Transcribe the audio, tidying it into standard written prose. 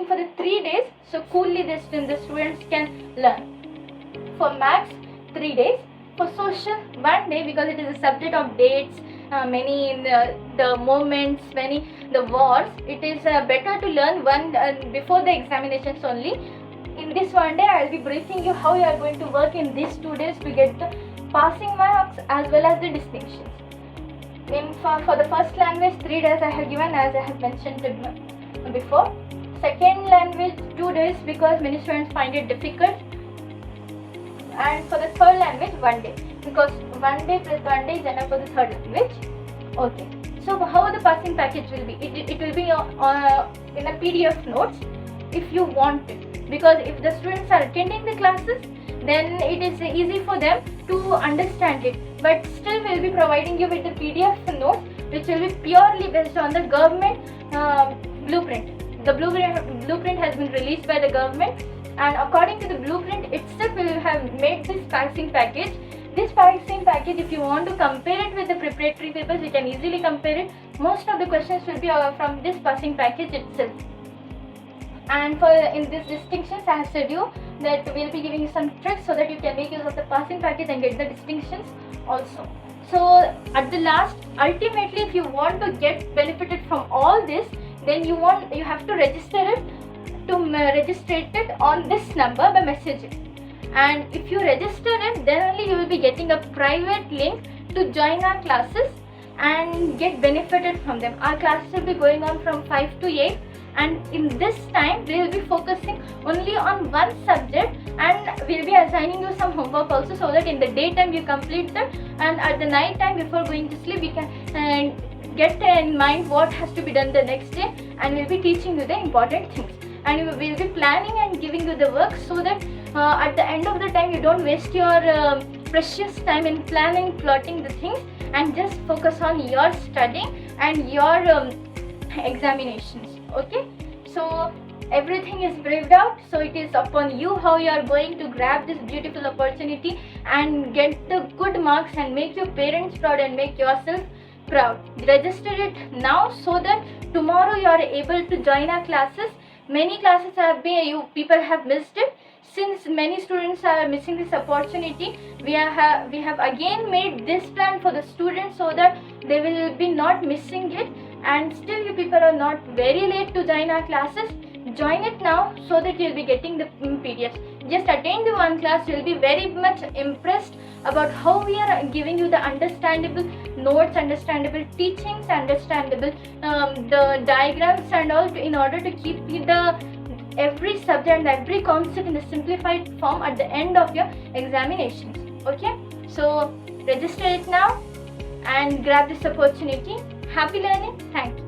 for the 3 days, so coolly the students can learn. For maths, 3 days. For social, 1 day, because it is a subject of dates, many in the moments, many the wars. It is better to learn before the examinations only. In this 1 day, I will be briefing you how you are going to work in these 2 days to get the passing marks as well as the distinctions. For the first language, 3 days I have given, as I have mentioned before. Second language, 2 days, because many students find it difficult. And for the third language, 1 day, because 1 day plus 1 day is enough for the third language. Okay, so how the passing package will be? It will be in a PDF notes if you want it, because if the students are attending the classes, then it is easy for them to understand it. But still, we will be providing you with the PDF notes, which will be purely based on the government blueprint. The blueprint has been released by the government, and according to the blueprint itself, we will have made this passing package. This passing package, if you want to compare it with the preparatory papers, you can easily compare it. Most of the questions will be from this passing package itself. And in this distinctions, I have said you that we will be giving you some tricks so that you can make use of the passing package and get the distinctions also. So at the last, ultimately, if you want to get benefited from all this, then you have to register it on this number by messaging. And if you register it, then only you will be getting a private link to join our classes and get benefited from them. Our classes will be going on from 5 to 8, and in this time we will be focusing only on one subject, and we will be assigning you some homework also, so that in the daytime you complete that, and at the night time before going to sleep we can get in mind what has to be done the next day, and we will be teaching you the important things. And we will be planning and giving you the work, so that at the end of the time you don't waste your precious time in planning, plotting the things, and just focus on your studying and your examinations. Okay, so everything is briefed out, so it is upon you how you are going to grab this beautiful opportunity and get the good marks and make your parents proud and make yourself proud. Register it now, so that tomorrow you are able to join our classes. Many classes people have missed it. Since many students are missing this opportunity, we have again made this plan for the students, so that they will be not missing it. And still you people are not very late to join our classes. Join it now, so that you will be getting the PDFs. Just attend the one class, you will be very much impressed about how we are giving you the understandable notes, understandable teachings, understandable the diagrams and all, in order to keep every subject and every concept in the simplified form at the end of your examinations. Okay, so register it now and grab this opportunity. Happy learning. Thank you.